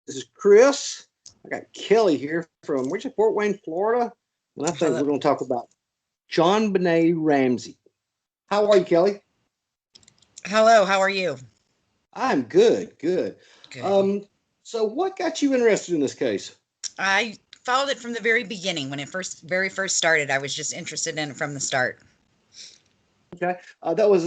This is Chris. I got Kelly here from Fort Wayne, Florida. And I think we're going to talk about John Benet Ramsey. How are you, Kelly? Hello, how are you? I'm good. Good. So what got you interested in this case? I followed it from the very beginning when it very first started. I was just interested in it from the start. Okay. That was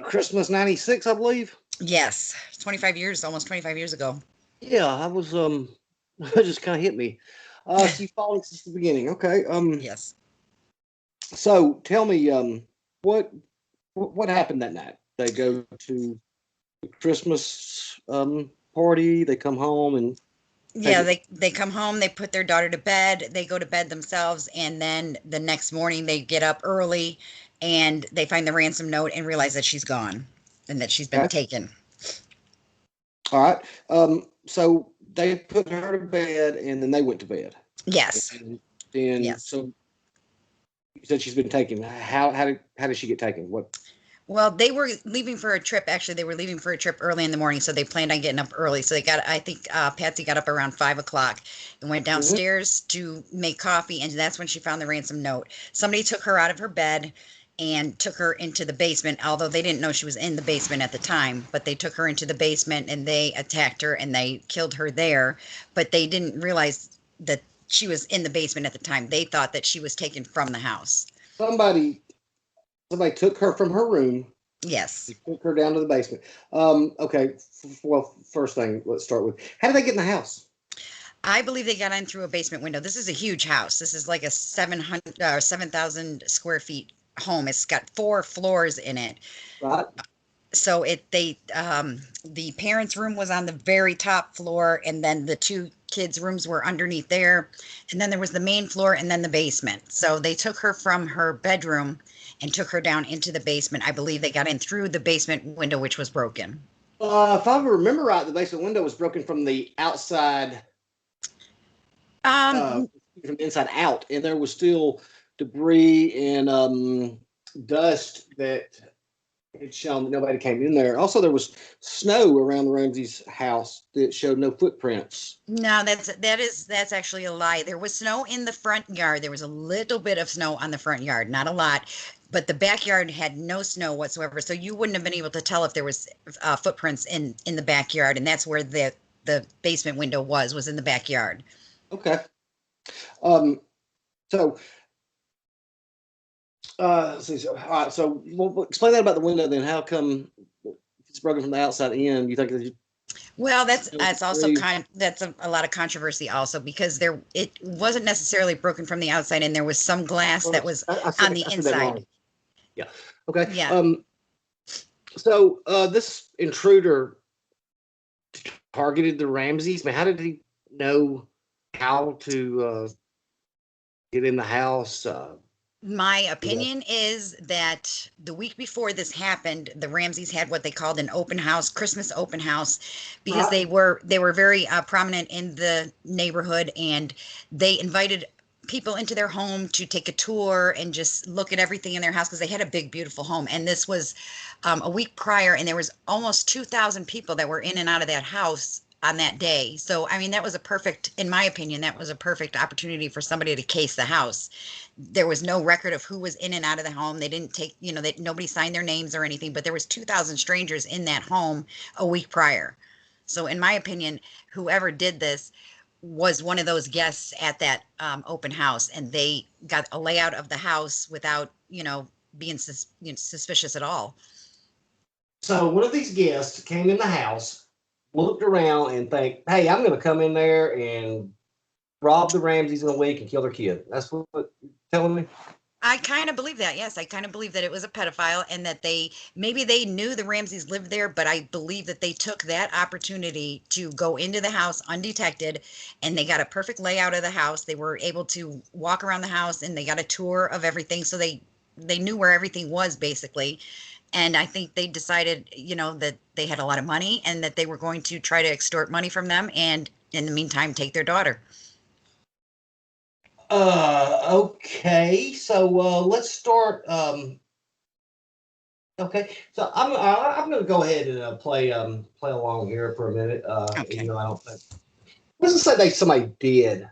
Christmas '96, I believe. Yes, 25 years, almost 25 years ago. Yeah, I was it just kind of hit me. So you followed since the beginning. Okay. Yes. So tell me what happened that night? They go to the Christmas party, they come home and Yeah, they come home, they put their daughter to bed, they go to bed themselves, and then the next morning they get up early and they find the ransom note and realize that she's gone and that she's been taken. All right. So they put her to bed and then they went to bed. Yes. And then Yes. so you said she's been taken. How did she get taken? What? Well, they were leaving for a trip. Actually, they were leaving for a trip early in the morning, so they planned on getting up early. So I think Patsy got up around 5 o'clock and went downstairs to make coffee, and that's when she found the ransom note. Somebody took her out of her bed and took her into the basement, although they didn't know she was in the basement at the time, but they took her into the basement and they attacked her and they killed her there, but they didn't realize that she was in the basement at the time. They thought that she was taken from the house. Somebody took her from her room. Yes. Took her down to the basement. Okay. Well, first thing, let's start with how did they get in the house? I believe they got in through a basement window. This is a huge house. This is like a 7,000 square feet home. It's got 4 floors in it. Right. So the parents' room was on the very top floor, and then the 2 kids' rooms were underneath there, and then there was the main floor and then the basement. So they took her from her bedroom and took her down into the basement. I believe they got in through the basement window, which was broken. If I remember right, the basement window was broken from the outside, from the inside out, and there was still debris and dust that had shown that nobody came in there. Also, there was snow around the Ramsey's house that showed no footprints. No, that's actually a lie. There was snow in the front yard. There was a little bit of snow on the front yard, not a lot, but the backyard had no snow whatsoever. So you wouldn't have been able to tell if there was footprints in the backyard, and that's where the basement window was in the backyard. Okay. So all right. So explain that about the window then. How come it's broken from the outside in? You think that well, that's also that's a lot of controversy also because it wasn't necessarily broken from the outside and there was some glass that was on the inside. Yeah. Okay. Yeah. So this intruder targeted the Ramseys. How did he know how to get in the house? My opinion is that the week before this happened, the Ramseys had what they called an open house, Christmas open house, because they were very prominent in the neighborhood, and they invited people into their home to take a tour and just look at everything in their house because they had a big, beautiful home. And this was a week prior, and there was almost 2,000 people that were in and out of that house on that day. So, I mean, that was in my opinion, that was a perfect opportunity for somebody to case the house. There was no record of who was in and out of the home. They didn't take, nobody signed their names or anything, but there was 2,000 strangers in that home a week prior. So in my opinion, whoever did this was one of those guests at that open house, and they got a layout of the house without, being suspicious at all. So one of these guests came in the house, looked around and think, hey, I'm going to come in there and rob the Ramseys in a week and kill their kid. That's what you're telling me? I kind of believe that. Yes, I kind of believe that it was a pedophile and that maybe they knew the Ramseys lived there, but I believe that they took that opportunity to go into the house undetected, and they got a perfect layout of the house. They were able to walk around the house and they got a tour of everything. So they knew where everything was basically. And I think they decided, that they had a lot of money and that they were going to try to extort money from them and in the meantime, take their daughter. Okay. So let's start Okay, so I'm going to go ahead and play along here for a minute. Even Okay. though I don't think. Let's just say somebody did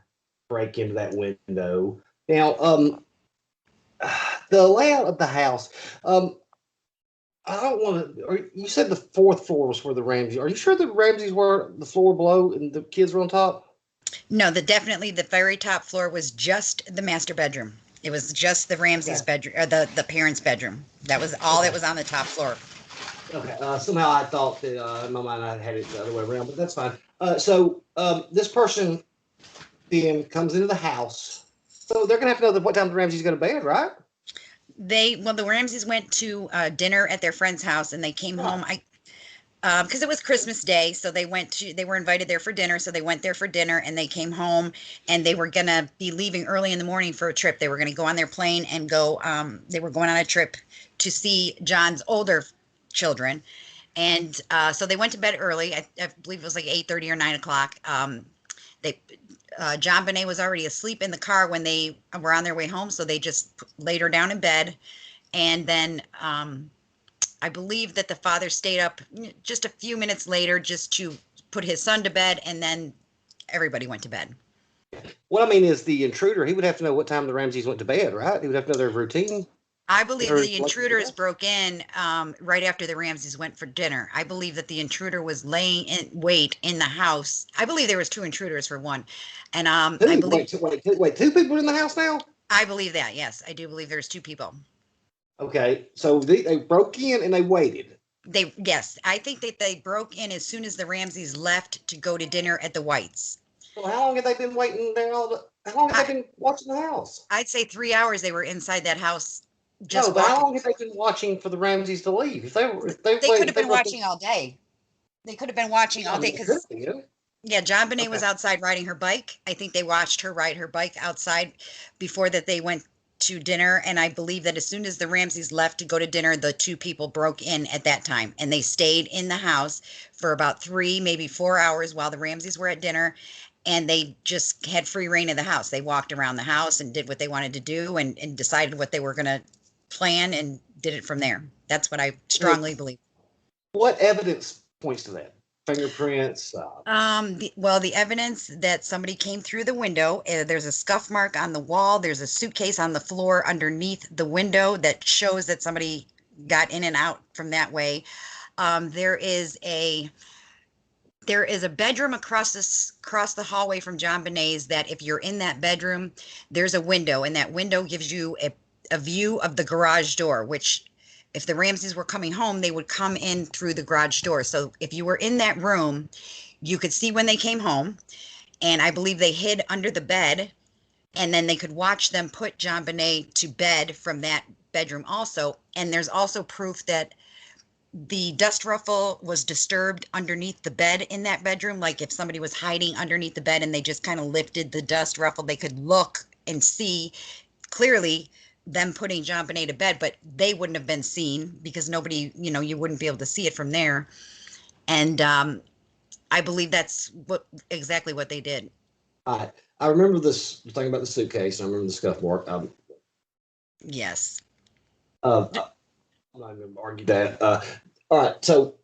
break into that window. Now, the layout of the house. I don't want to. You said the fourth floor was for the Ramsey. Are you sure the Ramseys were the floor below and the kids were on top? No, definitely the very top floor was just the master bedroom. It was just the Ramsey's Okay. bedroom, or the parents' bedroom. That was all that Okay. was on the top floor. Okay. Somehow I thought that in my mind I had it the other way around, but that's fine. This person then comes into the house. So they're gonna have to know what time the Ramsey's going to bed, right? The Ramseys went to dinner at their friend's house, and they came Right. home. Because it was Christmas Day, so they were invited there for dinner. So they went there for dinner, and they came home, and they were gonna be leaving early in the morning for a trip. They were gonna go on their plane and go. They were going on a trip to see John's older children, and so they went to bed early. I believe it was like 8:30 or 9 o'clock. They John Benet was already asleep in the car when they were on their way home, so they just laid her down in bed, and then I believe that the father stayed up just a few minutes later just to put his son to bed, and then everybody went to bed. What I mean is the intruder. He would have to know what time the Ramseys went to bed, right? He would have to know their routine. I believe Or the intruders broke in right after the Ramseys went for dinner. I believe that the intruder was laying in wait in the house. I believe there was two intruders for one, and I two. believe Wait. Two people in the house now. I believe that. Yes, I do believe there's two people. Okay, so they broke in and they waited. Yes, I think that they broke in as soon as the Ramseys left to go to dinner at the Whites. So how long have they been waiting there? How long have I, they been watching the house? I'd say 3 hours they were inside that house, No, just but how walking. long have they been watching for the Ramseys to leave? They could have If they been broke in, watching all day. They could have been watching all I day mean, it could because, have been. yeah, John Bonet Okay. was outside riding her bike. I think they watched her ride her bike outside before that they went to dinner. And I believe that as soon as the Ramseys left to go to dinner, the two people broke in at that time and they stayed in the house for about 3, maybe 4 hours while the Ramseys were at dinner. And they just had free reign of the house. They walked around the house and did what they wanted to do and decided what they were going to plan and did it from there. That's what I Okay. strongly believe. What evidence points to that? Fingerprints. The evidence that somebody came through the window, there's a scuff mark on the wall. There's a suitcase on the floor underneath the window that shows that somebody got in and out from that way. There is a bedroom across the hallway from John Benet's that if you're in that bedroom, there's a window, and that window gives you a view of the garage door, which if the Ramseys were coming home, they would come in through the garage door. So if you were in that room, you could see when they came home, and I believe they hid under the bed, and then they could watch them put John Bonet to bed from that bedroom also. And there's also proof that the dust ruffle was disturbed underneath the bed in that bedroom. Like if somebody was hiding underneath the bed and they just kind of lifted the dust ruffle, they could look and see clearly them putting John Bonet to bed, but they wouldn't have been seen because nobody, you wouldn't be able to see it from there. And I believe that's exactly what they did. I remember this thing about the suitcase. And I remember the scuff mark. Yes. I'm not even gonna argue that. All right, so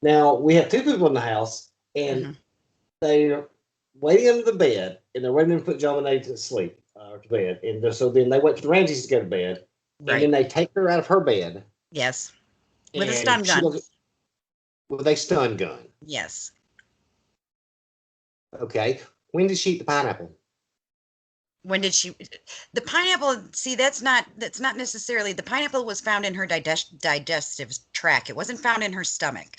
now we have two people in the house, and Hmm. they're waiting under the bed, and they're waiting to put John and Nate to sleep or to bed, and so then they wait for the Ramses to go to bed, and then Right. they take her out of her bed, Yes. With a stun and she gun. doesn't with a stun gun. Yes. Okay, when did she eat the pineapple? When did she? The pineapple, see, that's not necessarily, the pineapple was found in her digestive tract. It wasn't found in her stomach.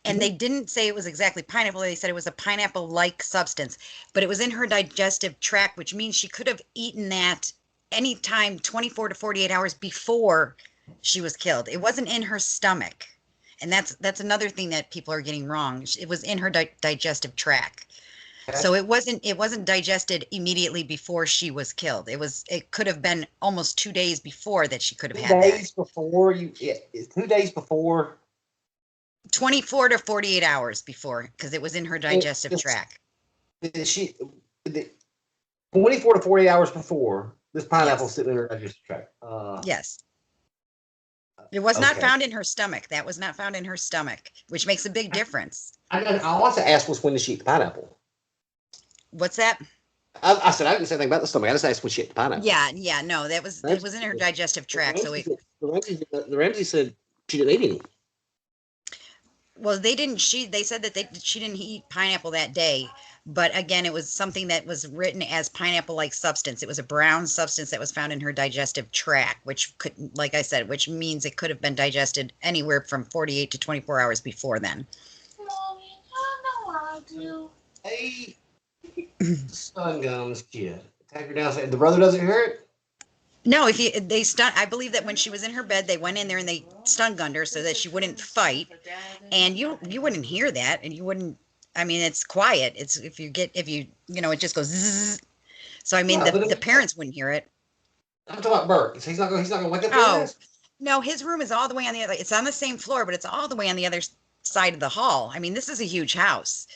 And they Mhm. didn't say it was exactly pineapple. They said it was a pineapple-like substance, but it was in her digestive tract, which means she could have eaten that anytime 24 to 48 hours before she was killed. It wasn't in her stomach. And that's another thing that people are getting wrong. It was in her digestive tract. Okay. So it wasn't digested immediately before she was killed. It could have been almost 2 days before that she could have Two had that. days before you, yeah, 2 days before, 24 to 48 hours before, because it was in her it, digestive this, tract. she, the, 24 to 48 hours before, this pineapple Yes. sitting in her digestive tract. Yes. It was not Okay. found in her stomach. That was not found in her stomach, which makes a big difference. I also asked was when did she eat the pineapple? What's that? I said I didn't say anything about the stomach. I just asked when she ate the pineapple. Yeah, yeah, no, it Ramsey, was in her digestive the tract. So Ramsey, the Ramsey said she didn't eat any. well, they said that she didn't eat pineapple that day, but again, it was something that was written as pineapple-like substance. It was a brown substance that was found in her digestive tract, which could, like I said, which means it could have been digested anywhere from 48 to 24 hours before then. Mommy, I know I do. Hey, stun gun this kid. Take her downstairs. The brother doesn't hear it. No, I believe that when she was in her bed, they went in there and they stun gunned her so that she wouldn't fight, and you wouldn't hear that, and you wouldn't. I mean, it's quiet. It's if it just goes zzz. So I mean, Yeah, but the parents wouldn't hear it. I'm talking about Bert. He's not gonna wake up in Oh, this. no, his room is all the way on the other. It's on the same floor, but it's all the way on the other side of the hall. I mean, this is a huge house.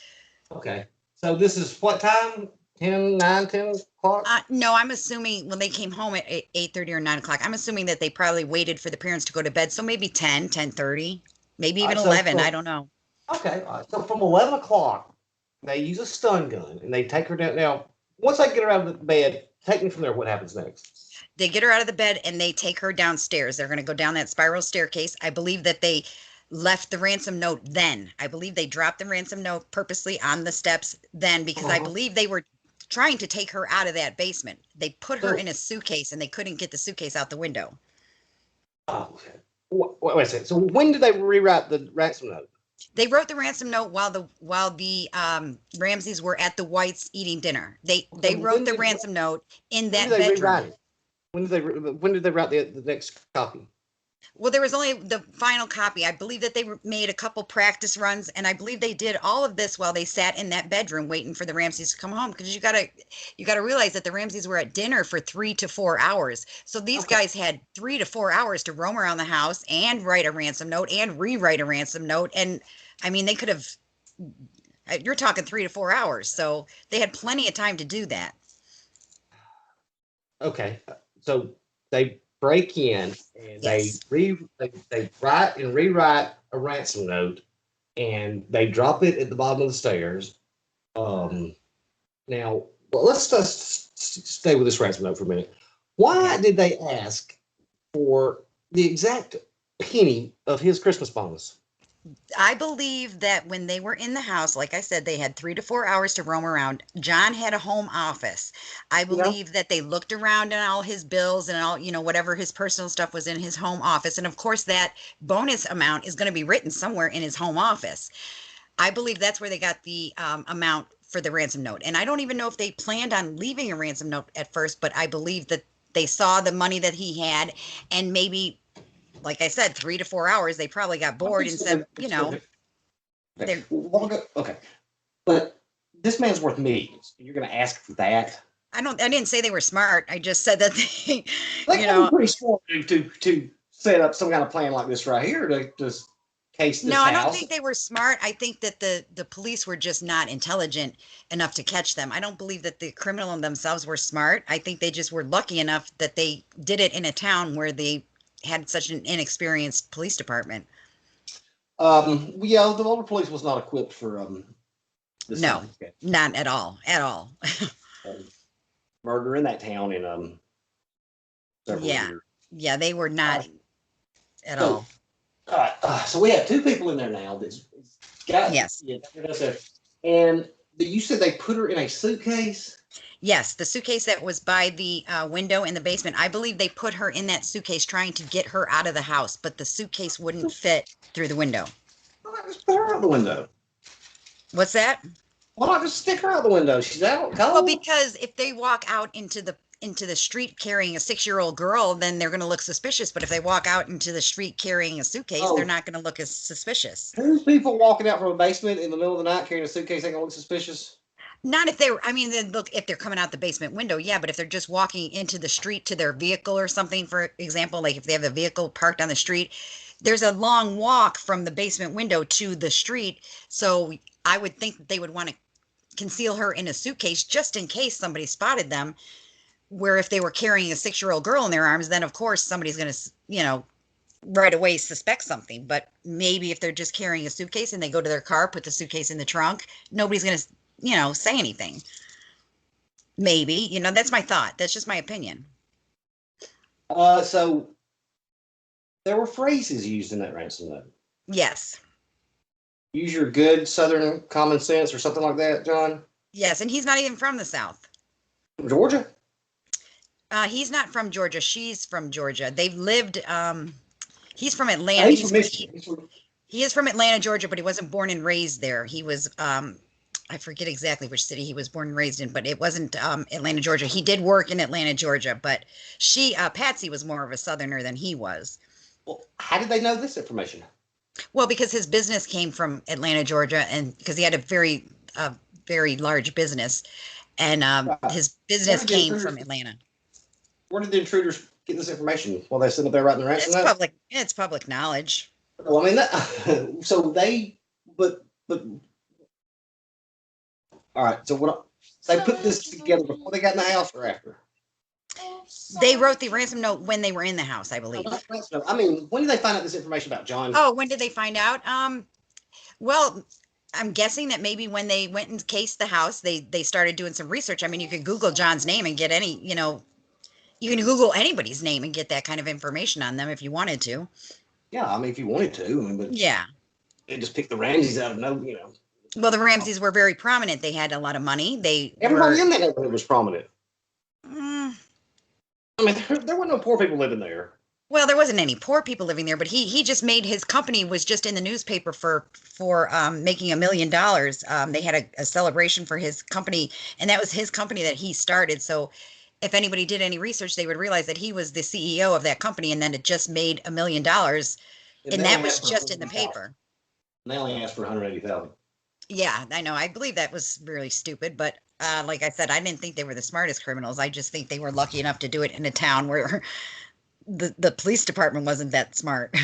Okay. So this is what time? 10, 9, 10 o'clock? No, I'm assuming when they came home at 8:30 or 9 o'clock, I'm assuming that they probably waited for the parents to go to bed. So maybe 10:30, maybe even 11. I don't know. Okay. All right. So from 11 o'clock, they use a stun gun and they take her down. Now, once they get her out of the bed, take me from there. What happens next? They get her out of the bed and they take her downstairs. They're going to go down that spiral staircase. I believe that they left the ransom note then. I believe they dropped the ransom note purposely on the steps then because I believe they were trying to take her out of that basement. They put her in a suitcase and they couldn't get the suitcase out the window. Oh, okay. Wait a second. So when did they rewrite the ransom note? They wrote the ransom note while the Ramseys were at the Whites eating dinner. They wrote the ransom note in that bedroom. When did they write the next copy? Well, there was only the final copy. I believe that they made a couple practice runs, and I believe they did all of this while they sat in that bedroom waiting for the Ramseys to come home. Because you gotta realize that the Ramseys were at dinner for 3 to 4 hours. So these guys had 3 to 4 hours to roam around the house and write a ransom note and rewrite a ransom note. And I mean, they could have. You're talking 3 to 4 hours, so they had plenty of time to do that. Okay, so they break in and Yes. they write and rewrite a ransom note and they drop it at the bottom of the stairs. Now, well, let's just stay with this ransom note for a minute. Why did they ask for the exact penny of his Christmas bonus? I believe that when they were in the house, like I said, they had 3 to 4 hours to roam around. John had a home office. I believe that they looked around at all his bills and all, whatever his personal stuff was in his home office. And of course, that bonus amount is going to be written somewhere in his home office. I believe that's where they got the amount for the ransom note. And I don't even know if they planned on leaving a ransom note at first, but I believe that they saw the money that he had and maybe, like I said, 3 to 4 hours, they probably got bored and said, Okay, but this man's worth millions. You're going to ask for that? I didn't say they were smart. I just said that they pretty smart to set up some kind of plan like this right here to just case this No, house. I don't think they were smart. I think that the police were just not intelligent enough to catch them. I don't believe that the criminal themselves were smart. I think they just were lucky enough that they did it in a town where they had such an inexperienced police department. Yeah, the local police was not equipped for this No, not at all, murder in that town in several years. Yeah, they were not at all. All right, so we have 2 people in there now that's got and you said they put her in a suitcase. Yes, the suitcase that was by the window in the basement. I believe they put her in that suitcase trying to get her out of the house, but the suitcase wouldn't fit through the window. Why not just put her out the window? What's that? Why not just stick her out the window? She's out cold. Well, because if they walk out into the street carrying a 6-year-old girl, then they're going to look suspicious. But if they walk out into the street carrying a suitcase, they're not going to look as suspicious. Who's people walking out from a basement in the middle of the night carrying a suitcase ain't going to look suspicious? Not if they're, look, if they're coming out the basement window, yeah, but if they're just walking into the street to their vehicle or something, for example, like if they have a vehicle parked on the street, there's a long walk from the basement window to the street. So I would think that they would want to conceal her in a suitcase just in case somebody spotted them. Where if they were carrying a 6-year-old girl in their arms, then of course somebody's going to, right away suspect something. But maybe if they're just carrying a suitcase and they go to their car, put the suitcase in the trunk, nobody's going to, say anything. Maybe, that's my thought. That's just my opinion. So there were phrases used in that ransom note. Yes. Use your good Southern common sense or something like that, John. Yes. And he's not even from the South. Georgia? He's not from Georgia. She's from Georgia. They've lived, he's from Atlanta. He's from Michigan. He is from Atlanta, Georgia, but he wasn't born and raised there. He was, I forget exactly which city he was born and raised in, but it wasn't Atlanta, Georgia. He did work in Atlanta, Georgia, but Patsy was more of a Southerner than he was. Well, how did they know this information? Well, because his business came from Atlanta, Georgia, and because he had a very large business, and his business came from Atlanta. Where did the intruders get this information while they sitting up there writing the ransom note? It's public knowledge. Well, I mean, so but all right. So they put this together before they got in the house or after? They wrote the ransom note when they were in the house, I believe. I mean, when did they find out this information about John? Oh, when did they find out? Well, I'm guessing that maybe when they went and cased the house, they started doing some research. I mean, you could Google John's name and get any, you can Google anybody's name and get that kind of information on them if you wanted to. Yeah, I mean, if you wanted to, but yeah, they just picked the Ramseys out of Well, the Ramseys were very prominent. They had a lot of money. Everybody in that neighborhood was prominent. I mean, there weren't no poor people living there. Well, there wasn't any poor people living there, but he just made his company was just in the newspaper for making $1 million. They had a celebration for his company, and that was his company that he started. So if anybody did any research, they would realize that he was the CEO of that company, and then it just made $1 million, and that was just in the paper. They only asked for 180,000. Yeah, I know. I believe that was really stupid, but like I said, I didn't think they were the smartest criminals. I just think they were lucky enough to do it in a town where the police department wasn't that smart.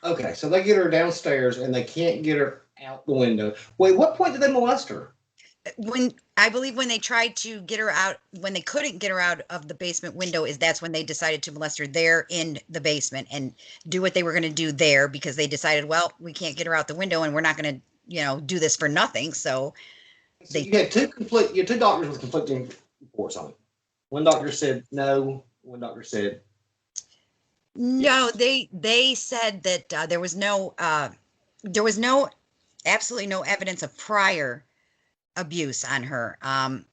Okay, so they get her downstairs and they can't get her out the window. Wait, what point did they molest her? I believe when they tried to get her out, when they couldn't get her out of the basement window, that's when they decided to molest her there in the basement and do what they were going to do there, because they decided, well, we can't get her out the window and we're not going to, do this for nothing. So you had two doctors with conflicting reports on it. One doctor said no. One doctor said no. They said that there was absolutely no evidence of prior abuse on her. And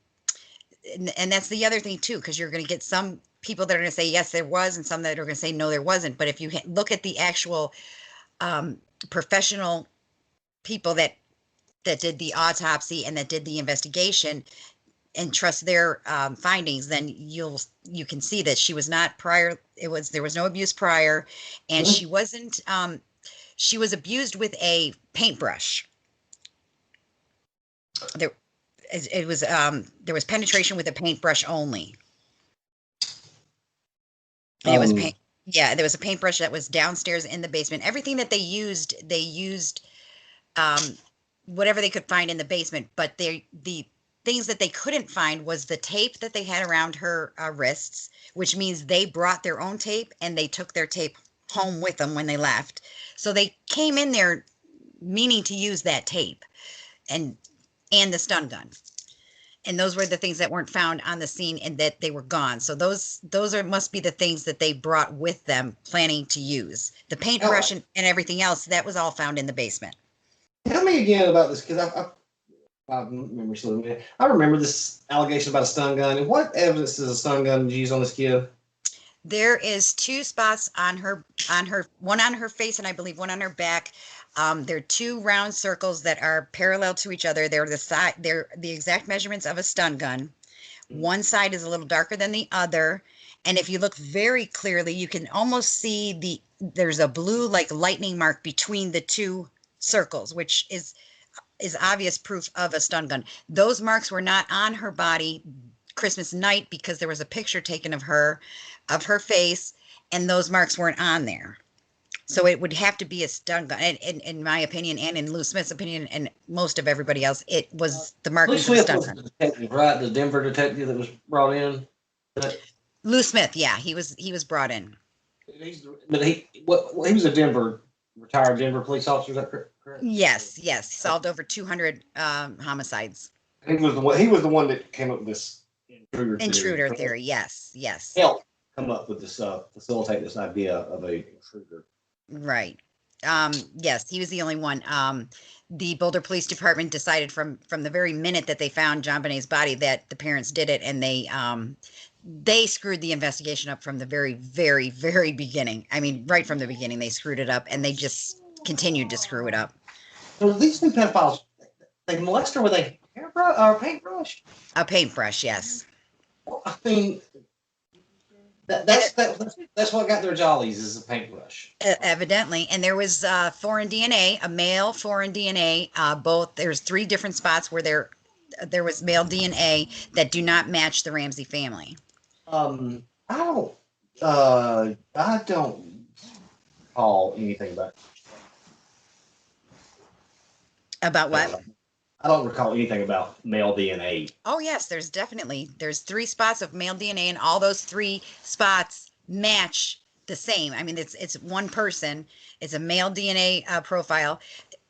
that's the other thing too, because you're going to get some people that are going to say yes there was, and some that are going to say no there wasn't. But if you look at the actual professional people that did the autopsy and that did the investigation and trust their findings, then you can see that she was not prior. There was no abuse prior, and she wasn't. She was abused with a paintbrush. There was penetration with a paintbrush only. And it was there was a paintbrush that was downstairs in the basement. Everything that they used whatever they could find in the basement, but the things that they couldn't find was the tape that they had around her wrists, which means they brought their own tape and they took their tape home with them when they left. So they came in there meaning to use that tape and the stun gun. And those were the things that weren't found on the scene and that they were gone. So those must be the things that they brought with them planning to use. The paintbrush and everything else, that was all found in the basement. Tell me again about this, because I remember this allegation about a stun gun. And what evidence does a stun gun use on this kid? There is 2 spots on her, one on her face and I believe one on her back. There are 2 round circles that are parallel to each other. They're the exact measurements of a stun gun. One side is a little darker than the other. And if you look very clearly, you can almost see there's a blue like lightning mark between the 2 circles, which is obvious proof of a stun gun. Those marks were not on her body Christmas night because there was a picture taken of her face, and those marks weren't on there. So it would have to be a stun gun. And in my opinion, and in Lou Smith's opinion, and most of everybody else, it was the markings of a stun gun. The detective, right? The Denver detective that was brought in. Lou Smith, yeah, he was brought in. He was a retired Denver police officer. Is that correct? Yes, yes. He solved over 200 homicides. He was the one. He was the one that came up with this Intruder theory. Yes, yes. Helped come up with this, facilitate this idea of a intruder. Right. Yes, he was the only one. The Boulder Police Department decided from the very minute that they found John Benet's body that the parents did it, and they screwed the investigation up from the very, very, very beginning. I mean, right from the beginning, they screwed it up, and they just continued to screw it up. So these two pedophiles, they molest her with a hairbrush or a paintbrush? A paintbrush, yes. Well, I mean, that's what got their jollies is a paintbrush. Evidently, and there was foreign DNA, a male foreign DNA. Both there's 3 different spots where there was male DNA that do not match the Ramsey family. I don't recall anything About what? I don't recall anything about male DNA. Oh yes, there's 3 spots of male DNA, and all those 3 spots match the same. I mean, it's one person. It's a male DNA profile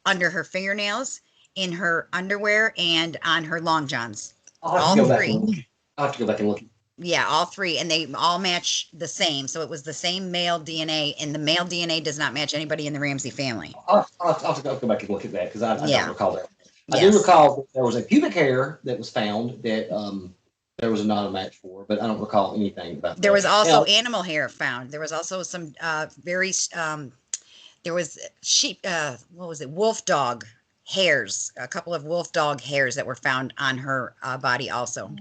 under her fingernails, in her underwear, and on her long johns. All 3. I'll have to go back and look. Yeah, all 3, and they all match the same. So it was the same male DNA, and the male DNA does not match anybody in the Ramsey family. I'll have to go back and look at that because I don't recall that. Yes. I do recall that there was a pubic hair that was found that there was not a match for, but I don't recall anything about that. There was also animal hair found. There was also some there was sheep, what was it? Wolf dog hairs, a couple of wolf dog hairs that were found on her body also.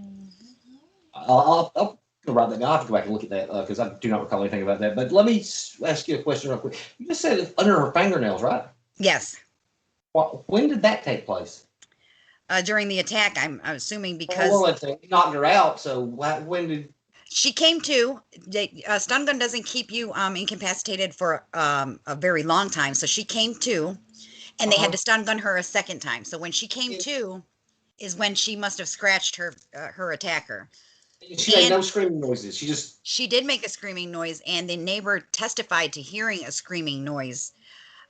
I'll go right there. I'll have to go back and look at that because I do not recall anything about that. But let me ask you a question real quick. You just said under her fingernails, right? Yes. When did that take place? During the attack, I'm assuming because he knocked her out. So when did she came to? A stun gun doesn't keep you incapacitated for a very long time. So she came to, and they had to stun gun her a second time. So when she came to, is when she must have scratched her attacker. She made no screaming noises. She did make a screaming noise, and the neighbor testified to hearing a screaming noise.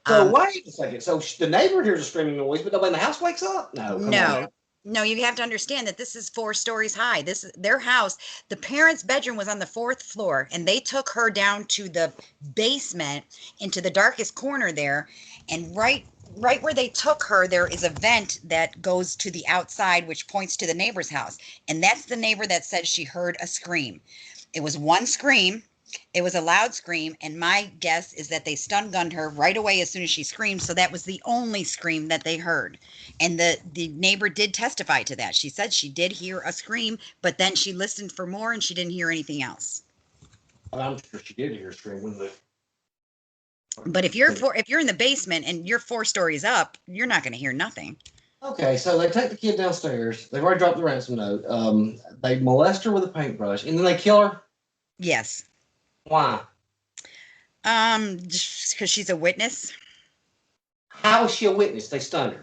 So wait a second. So the neighbor hears a screaming noise, but nobody in the house wakes up? No, you have to understand that this is 4 stories high. This is their house. The parents' bedroom was on the 4th floor, and they took her down to the basement into the darkest corner there. And right where they took her, there is a vent that goes to the outside, which points to the neighbor's house. And that's the neighbor that said she heard a scream. It was one scream. It was a loud scream, and my guess is that they stun gunned her right away as soon as she screamed, so that was the only scream that they heard. And the neighbor did testify to that. She said she did hear a scream, but then she listened for more, and she didn't hear anything else. I'm sure she did hear a scream. But if you're in the basement and you're 4 stories up, you're not going to hear nothing. Okay, so they take the kid downstairs. They've already dropped the ransom note. They molest her with a paintbrush, and then they kill her? Yes. Why? Just because she's a witness. How is she a witness? They stunned her.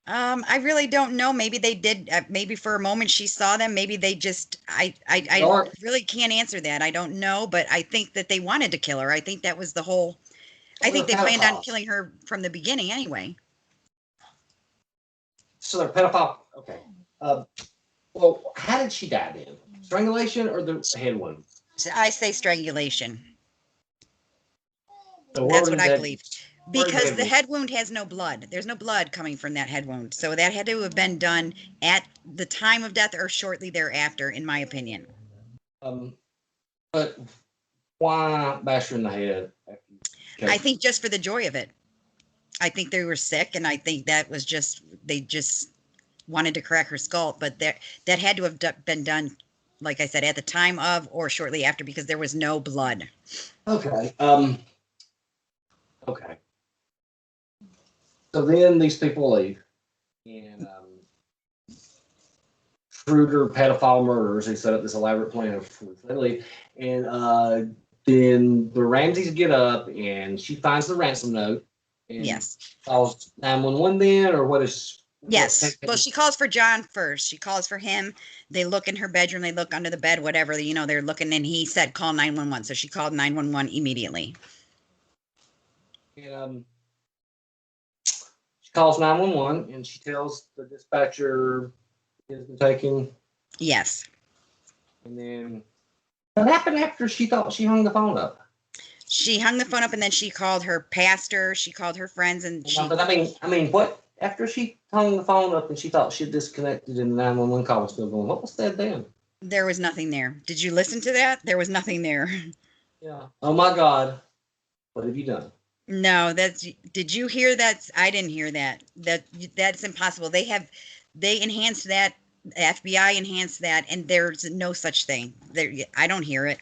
I really don't know. Maybe they did. Maybe for a moment she saw them. Maybe they just. I really can't answer that. I don't know, but I think that they wanted to kill her. I think that was the whole. I think they planned on killing her from the beginning anyway. So they're pedophile. Okay. Well, how did she die then? Strangulation or the head wound? I say strangulation. So that's what I believe. Because the head wound has no blood. There's no blood coming from that head wound. So that had to have been done at the time of death or shortly thereafter, in my opinion. But why bash her in the head? I think just for the joy of it. I think they were sick, and I think that was just, they just wanted to crack her skull. But that had to have been done, like I said, at the time of or shortly after, because there was no blood. Okay. Okay. So then these people leave, and intruder, pedophile murderers, they set up this elaborate plan for they leave, and then the Ramseys get up, and she finds the ransom note. And yes. calls 911 then, or what Yes. Well, she calls for John first. She calls for him. They look in her bedroom. They look under the bed, whatever, they're looking, and he said, call 911. So she called 911 immediately. And she calls 911 and she tells the dispatcher he has been taken. Yes. And then what happened after she thought she hung the phone up? She hung the phone up, and then she called her pastor. She called her friends, and she. But I mean, what? After she hung the phone up and she thought she had disconnected and the 911 call was still going, what was said then? There was nothing there. Did you listen to that? There was nothing there. Yeah. Oh my God. What have you done? No, did you hear that? I didn't hear that. That's impossible. They enhanced that. The FBI enhanced that, and there's no such thing. I don't hear it.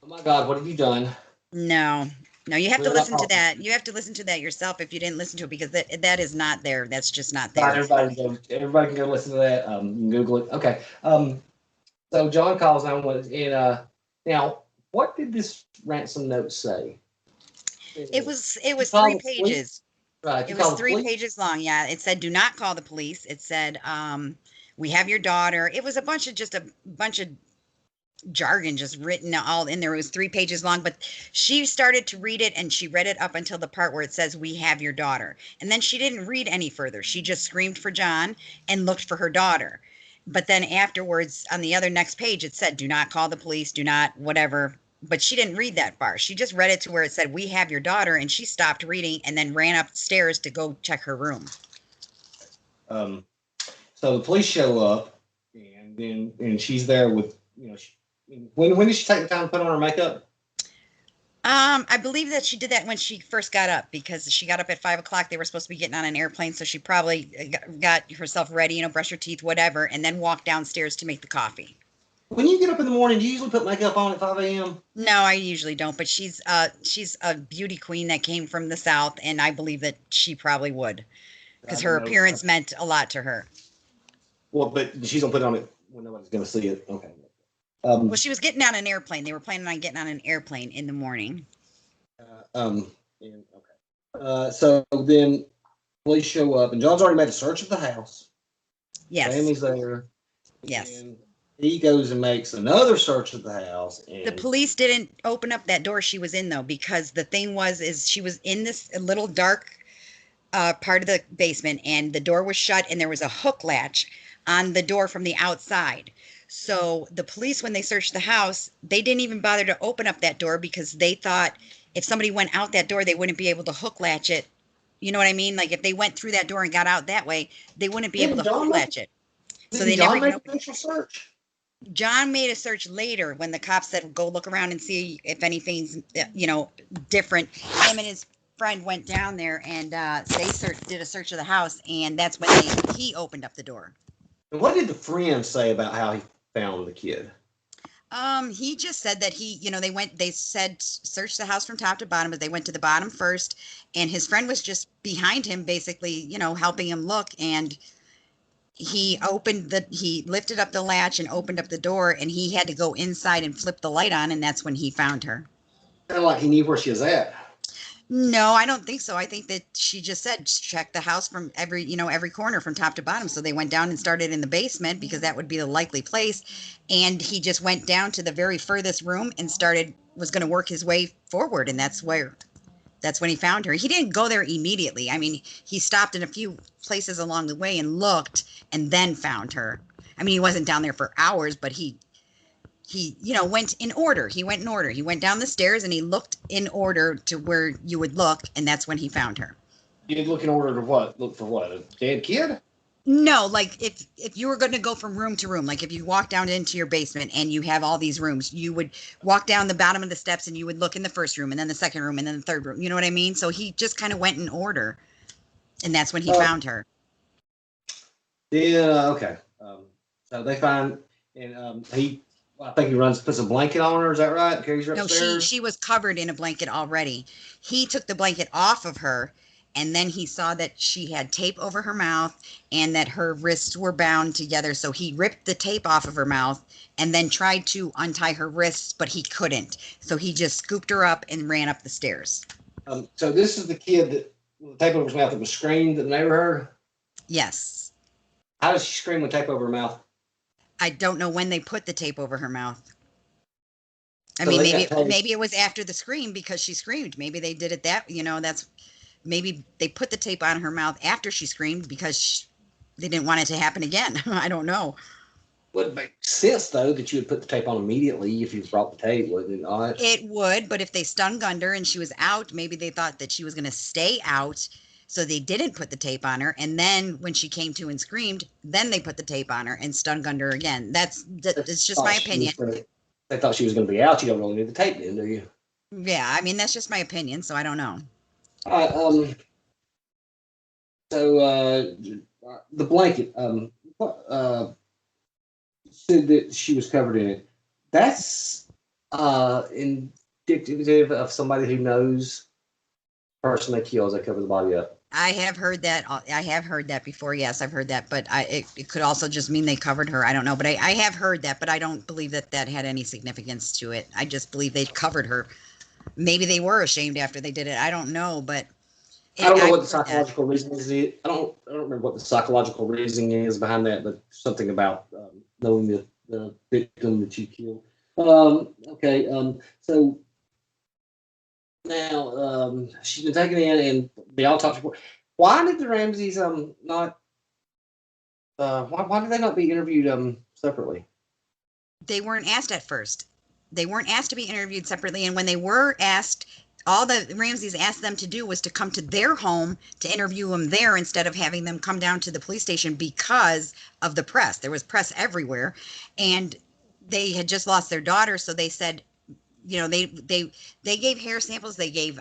Oh my God, what have you done? No, you have to We're listen not to that. You have to listen to that yourself if you didn't listen to it, because that is not there. That's just not there. Everybody can go listen to that. You can Google it. Okay. So John calls 911, and now what did this ransom note say? It was 3 call the pages. Right. It was 3 pages long. Yeah. It said, do not call the police. It said, we have your daughter. It was a bunch of jargon just written all in there. It was 3 pages long, but she started to read it, and she read it up until the part where it says, we have your daughter. And then she didn't read any further. She just screamed for John and looked for her daughter. But then afterwards, on the other next page, it said, do not call the police, do not whatever. But she didn't read that far. She just read it to where it said, we have your daughter. And she stopped reading and then ran upstairs to go check her room. So the police show up, and she's there with, when did she take the time to put on her makeup? I believe that she did that when she first got up, because she got up at 5 o'clock. They were supposed to be getting on an airplane. So she probably got herself ready, brush her teeth, whatever, and then walked downstairs to make the coffee. When you get up in the morning, do you usually put makeup on at 5 a.m.? No, I usually don't, but she's a beauty queen that came from the South, and I believe that she probably would, because her appearance meant a lot to her. Well, but she's going to put it on it when nobody's going to see it. Okay. Well, she was getting on an airplane. They were planning on getting on an airplane in the morning. So then police show up, and John's already made a search of the house. Yes. Family's there. Yes. And he goes and makes another search of the house. And the police didn't open up that door she was in, though, because the thing is she was in this little dark part of the basement, and the door was shut, and there was a hook latch on the door from the outside. So the police, when they searched the house, they didn't even bother to open up that door, because they thought if somebody went out that door, they wouldn't be able to hook latch it. You know what I mean? Like if they went through that door and got out that way, they wouldn't be able to hook latch it. So they never made an initial search. John made a search later when the cops said, go look around and see if anything's, different. Him and his friend went down there, and they did a search of the house, and that's when he opened up the door. And what did the friend say about how he found the kid? He just said that they searched the house from top to bottom, but they went to the bottom first, and his friend was just behind him, basically, helping him look, and he lifted up the latch and opened up the door, and he had to go inside and flip the light on, and that's when he found her. Kind of like he knew where she was at. No, I don't think so. I think that she just said, check the house from every corner from top to bottom. So they went down and started in the basement, because that would be the likely place. And he just went down to the very furthest room and was going to work his way forward. And that's when he found her. He didn't go there immediately. I mean, he stopped in a few places along the way and looked, and then found her. I mean, he wasn't down there for hours, but he went in order. He went in order. He went down the stairs, and he looked in order to where you would look, and that's when he found her. You did look in order to what? Look for what? A dead kid? No, like if you were going to go from room to room, like if you walk down into your basement and you have all these rooms, you would walk down the bottom of the steps, and you would look in the first room, and then the second room, and then the third room. You know what I mean? So he just kind of went in order, and that's when he found her. Yeah. Okay. So they find, and I think he puts a blanket on her. Is that right? Carries her upstairs? No, she was covered in a blanket already. He took the blanket off of her, and then he saw that she had tape over her mouth and that her wrists were bound together. So he ripped the tape off of her mouth and then tried to untie her wrists, but he couldn't. So he just scooped her up and ran up the stairs. So this is the kid that, with the tape over his mouth, that was screamed that the neighbor heard? Yes. How does she scream with tape over her mouth? I don't know when they put the tape over her mouth. I So mean, they got taped. maybe it was after the scream because she screamed. Maybe they did it maybe they put the tape on her mouth after she screamed because they didn't want it to happen again. I don't know. Would make sense though that you would put the tape on immediately if you brought the tape, wouldn't it not? It would, but if they stun gunned her and she was out, maybe they thought that she was going to stay out. So they didn't put the tape on her. And then when she came to and screamed, then they put the tape on her and stun gunned her again. It's just my opinion. They thought she was going to be out. You don't really need the tape then, do you? Yeah, I mean, that's just my opinion. So I don't know. So the blanket, said that she was covered in it. That's indicative of somebody who knows the person they kill as they cover the body up. I have heard that. I have heard that before. Yes, I've heard that. But it could also just mean they covered her. I don't know. But I have heard that. But I don't believe that had any significance to it. I just believe they covered her. Maybe they were ashamed after they did it. I don't know. But I don't know what the psychological reason is. I don't remember what the psychological reasoning is behind that, but something about knowing the victim that you killed. Okay. So now she's been taken in, and the autopsy report. Why did the Ramseys not? Why did they not be interviewed separately? They weren't asked at first. They weren't asked to be interviewed separately, and when they were asked, all the Ramseys asked them to do was to come to their home to interview them there instead of having them come down to the police station because of the press. There was press everywhere, and they had just lost their daughter, so they said, they gave hair samples, they gave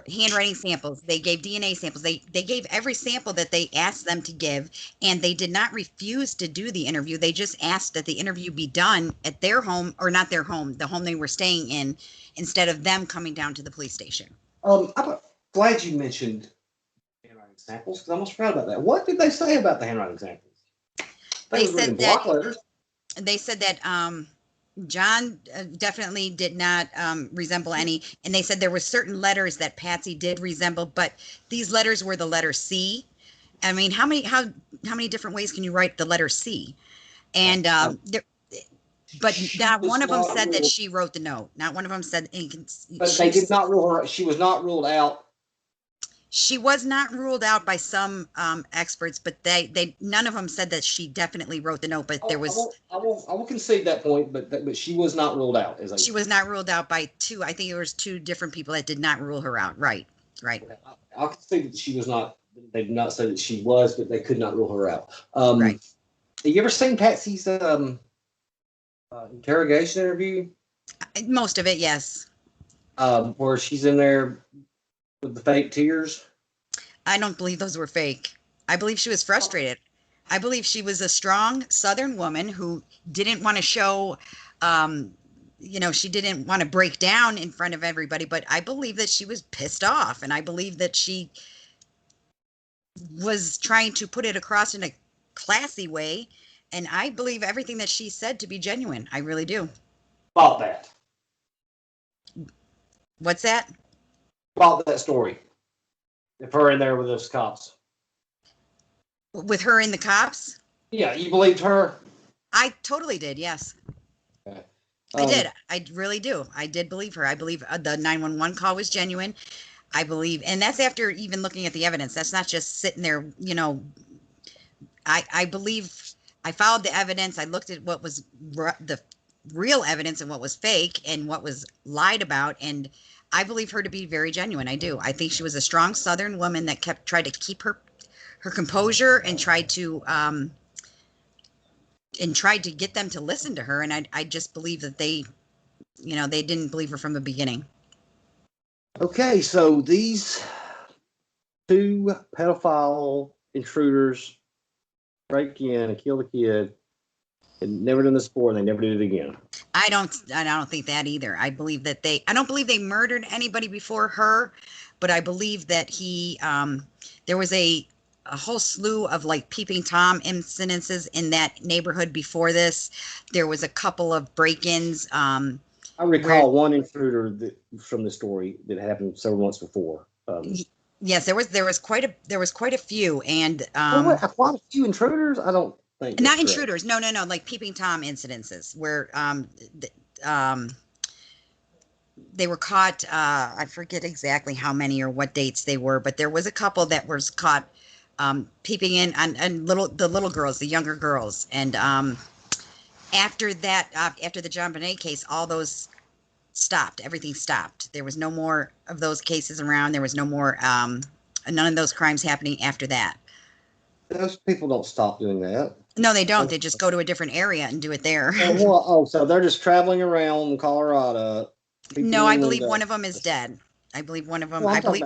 handwriting samples, they gave DNA samples, they gave every sample that they asked them to give, and they did not refuse to do the interview. They just asked that the interview be done at their home, or not their home, the home they were staying in, instead of them coming down to the police station. I'm glad you mentioned handwriting samples because I almost forgot about that. What did they say about the handwriting samples? They said that John definitely did not resemble any, and they said there were certain letters that Patsy did resemble, but these letters were the letter C. I mean, how many different ways can you write the letter C? And but not one of them said that she wrote the note. Not one of them said. But they did not rule her. She was not ruled out. She was not ruled out by some experts, but they none of them said that she definitely wrote the note. But there was. I will concede that point, but she was not ruled out. She was not ruled out by two. I think there was two different people that did not rule her out. Right. I'll concede that she was not. They did not say that she was, but they could not rule her out. Right. Have you ever seen Patsy's interrogation interview? Most of it, yes. Where she's in there with the fake tears. I don't believe those were fake. I believe she was frustrated. I believe she was a strong Southern woman who didn't want to show, she didn't want to break down in front of everybody, but I believe that she was pissed off, and I believe that she was trying to put it across in a classy way, and I believe everything that she said to be genuine. I really do. About that. What's that? About that story. If her in there with those cops. With her in the cops? Yeah, you believed her? I totally did, yes. Okay. I did. I really do. I did believe her. I believe the 911 call was genuine. I believe, and that's after even looking at the evidence. That's not just sitting there, I believe I followed the evidence. I looked at what was the real evidence and what was fake and what was lied about, and I believe her to be very genuine. I do. I think she was a strong Southern woman that tried to keep her composure and tried to get them to listen to her. And I just believe that they didn't believe her from the beginning. Okay, so these two pedophile intruders break in and kill the kid. And never done this before, and they never did it again. I don't think that either. I believe that I don't believe they murdered anybody before her, but I believe that there was a whole slew of like peeping Tom incidences in that neighborhood before this. There was a couple of break-ins. I recall one intruder from the story that happened several months before. Yes, there was quite a few, and Quite a few intruders. I don't think not that's correct. intruders. No, no, no. Like peeping tom incidences where um they were caught. I forget exactly how many or what dates they were, but there was a couple that was caught peeping in on the little girls, the younger girls, and after that, after the John Benet case, all those stopped. Everything stopped. There was no more of those cases around. There was no more, none of those crimes happening after that. Those people don't stop doing that. No, they don't. They just go to a different area and do it there. So they're just traveling around Colorado. No, I believe one of them is dead. I believe one of them. I believe.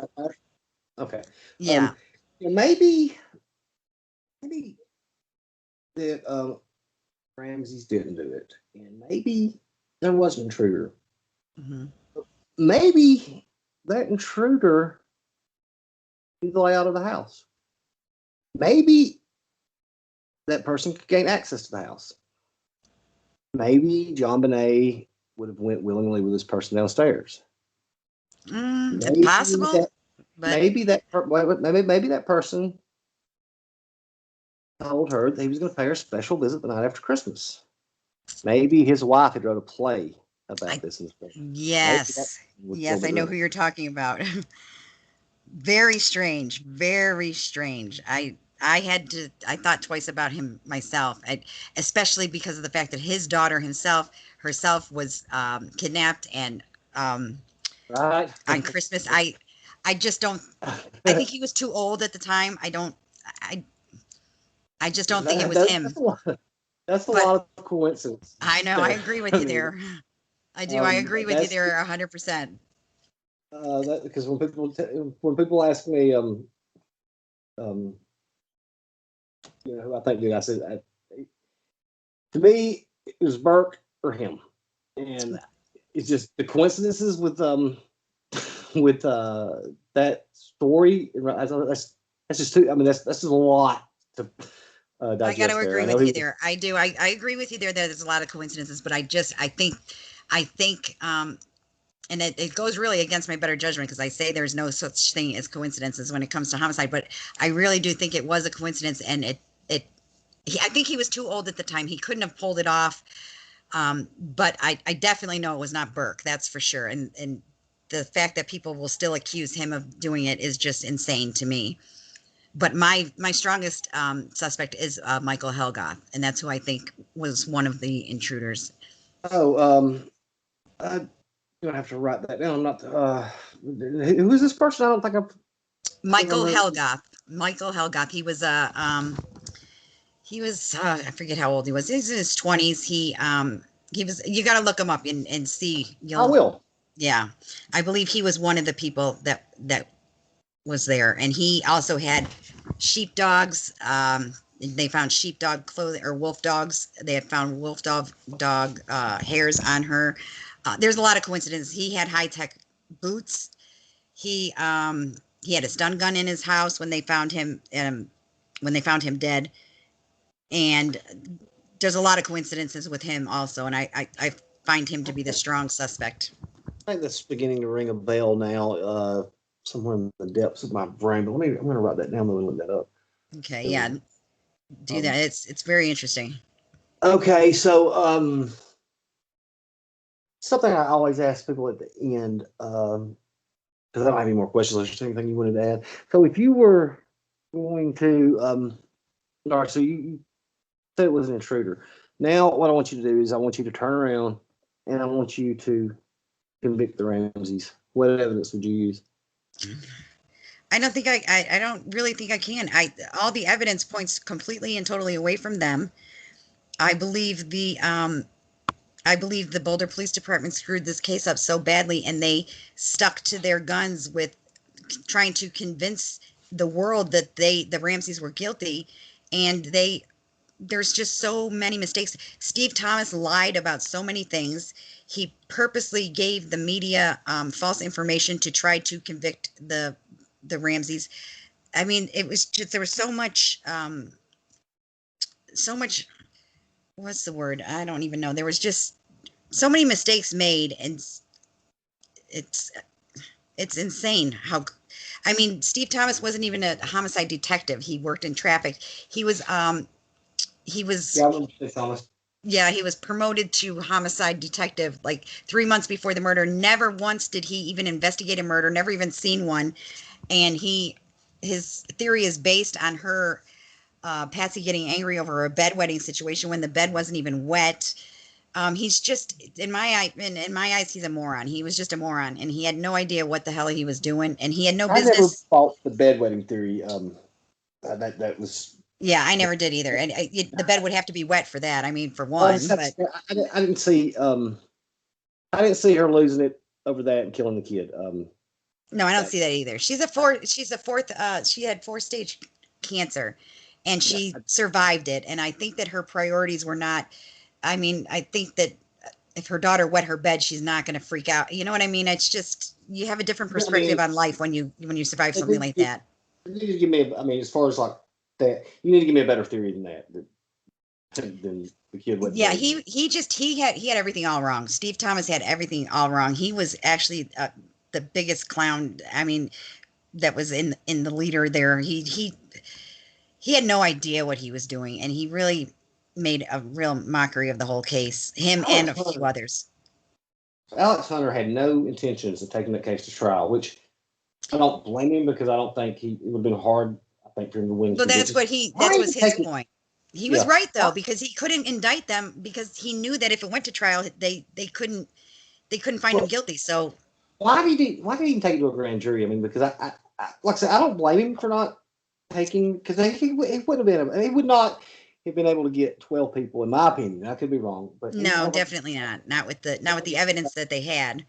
Okay. Yeah. Maybe that Ramsey's didn't do it, and maybe there was an intruder. Mm-hmm. Maybe that intruder knew the layout of the house. Maybe that person could gain access to the house. Maybe John Benet would have went willingly with this person downstairs. It's possible, maybe that person told her that he was going to pay her a special visit the night after Christmas. Maybe his wife had wrote a play about this. Yes, yes, I know who you're talking about. Very strange, very strange. I thought twice about him myself, especially because of the fact that his daughter herself was kidnapped and right on Christmas. I just don't. I think he was too old at the time. I just don't think it was him. That's a lot of coincidence. I know. I agree with you there. I do. I agree with you there 100%. Because when people ask me, who I think did, I said, to me, it was Burke or him, and it's just the coincidences with that story. That's just too. I mean, that's just a lot to. I got to agree with you there. I do. I agree with you there that there's a lot of coincidences, but I think, and it goes really against my better judgment because I say there's no such thing as coincidences when it comes to homicide, but I really do think it was a coincidence, and I think he was too old at the time. He couldn't have pulled it off. But I definitely know it was not Burke. That's for sure. And the fact that people will still accuse him of doing it is just insane to me. But my strongest suspect is Michael Helgoth, and that's who I think was one of the intruders. Oh, I'm gonna have to write that down. I'm not. Who is this person? I don't think I've. Michael Helgoth. Michael Helgoth. He was I forget how old he was. He's in his 20s. He was. You got to look him up and see. I will. Yeah, I believe he was one of the people that was there, and he also had sheepdogs. They found sheepdog clothing or wolf dogs. They had found wolf dog hairs on her. There's a lot of coincidences. He had high-tech boots. He had a stun gun in his house when they found him dead. And there's a lot of coincidences with him also, and I find him to be the strong suspect. I think that's beginning to ring a bell now, somewhere in the depths of my brain. But I'm going to write that down and look that up. Okay, yeah, do that. It's very interesting. Okay, so something I always ask people at the end, because I don't have any more questions. Is there anything you wanted to add? So if you were going to, all right, so you said it was an intruder. Now, what I want you to do is I want you to turn around and I want you to convict the Ramseys. What evidence would you use? I don't think I don't really think I can. All the evidence points completely and totally away from them. I believe the Boulder Police Department screwed this case up so badly, and they stuck to their guns with trying to convince the world that the Ramseys were guilty, and there's just so many mistakes. Steve Thomas lied about so many things. He purposely gave the media false information to try to convict the Ramseys. I mean, it was just, there was so much, what's the word? I don't even know. There was just so many mistakes made, and it's insane how I mean, Steve Thomas wasn't even a homicide detective. He worked in traffic. He was he was Yeah, I remember Steve Thomas. yeah, he was promoted to homicide detective like 3 months before the murder. Never once did he even investigate a murder, never even seen one. And his theory is based on her Patsy getting angry over a bedwetting situation when the bed wasn't even wet. He's just in my eyes, he's a moron. He was just a moron, and he had no idea what the hell he was doing, and he had no I never business. fought the bedwetting theory. That was. Yeah, I never did either, and the bed would have to be wet for that. I mean, for Well, one, but I didn't see. I didn't see her losing it over that and killing the kid. no, I don't see that either. She's a fourth. She's a fourth. She had 4-stage cancer, and she survived it. And I think that her priorities were not. I mean, I think that if her daughter wet her bed, she's not going to freak out. You know what I mean? It's just you have a different perspective on life when you survive something like that. You need to give me. I mean, as far as like that, you need to give me a better theory than that. Than the kid. Yeah, he had everything all wrong. Steve Thomas had everything all wrong. He was actually the biggest clown. I mean, that was in the leader there. He had no idea what he was doing, and he really made a real mockery of the whole case. Him and a few others. Alex Hunter had no intentions of taking that case to trial, which I don't blame him because I don't think it would have been hard. I think for him to win. Well, that was his point. He was right though, because he couldn't indict them because he knew that if it went to trial, they couldn't find him guilty. So why did he even take it to a grand jury? I mean, because I like I said, I don't blame him for not taking because he wouldn't have been. He would not have been able to get 12 people, in my opinion. I could be wrong, but no, definitely not. Not with the evidence that they had.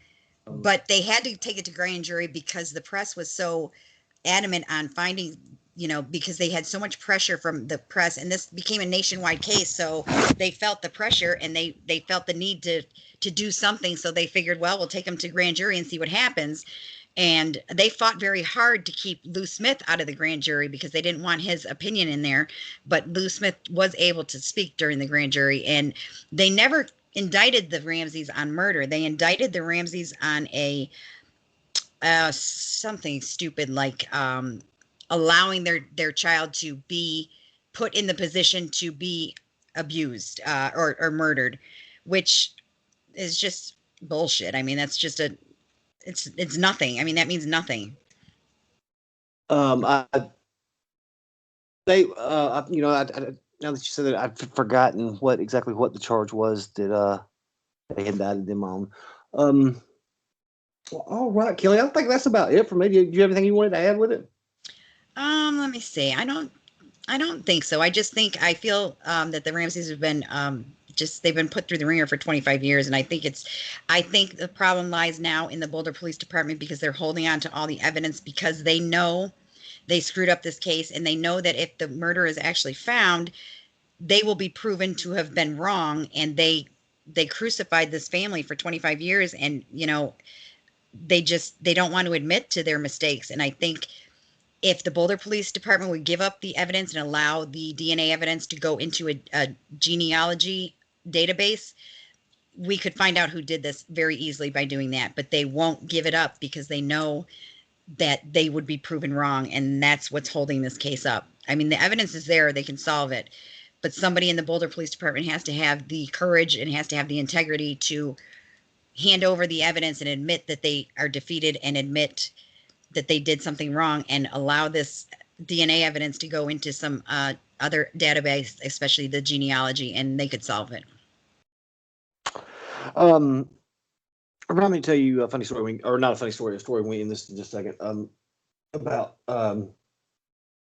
But they had to take it to grand jury because the press was so adamant on finding, because they had so much pressure from the press, and this became a nationwide case. So they felt the pressure, and they felt the need to do something. So they figured, well, we'll take them to grand jury and see what happens. And they fought very hard to keep Lou Smith out of the grand jury because they didn't want his opinion in there. But Lou Smith was able to speak during the grand jury, and they never indicted the Ramseys on murder. They indicted the Ramseys on a something stupid like allowing their child to be put in the position to be abused or murdered, which is just bullshit. I mean, that's just it's nothing. I mean, that means nothing. Now that you said that, I've forgotten exactly what the charge was that they indicted them on. Well, all right, Kelly. I think that's about it for me. Do you have anything you wanted to add with it? Let me see. I don't think so. I feel that the Ramseys have been they've been put through the ringer for 25 years, and I think the problem lies now in the Boulder Police Department because they're holding on to all the evidence because they know they screwed up this case, and they know that if the murder is actually found, they will be proven to have been wrong, and they crucified this family for 25 years, and they don't want to admit to their mistakes. And I think if the Boulder Police Department would give up the evidence and allow the DNA evidence to go into a genealogy database, we could find out who did this very easily by doing that. But they won't give it up because they know that they would be proven wrong, and that's what's holding this case up. I mean, the evidence is there. They can solve it. But somebody in the Boulder Police Department has to have the courage and has to have the integrity to hand over the evidence and admit that they are defeated and admit that they did something wrong and allow this DNA evidence to go into some other database, especially the genealogy, and they could solve it. Let me tell you a funny story, or not a funny story, a story we in this in just a second. About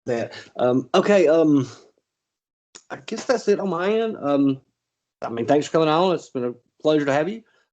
that. Okay. I guess that's it on my end. I mean, thanks for coming on. It's been a pleasure to have you.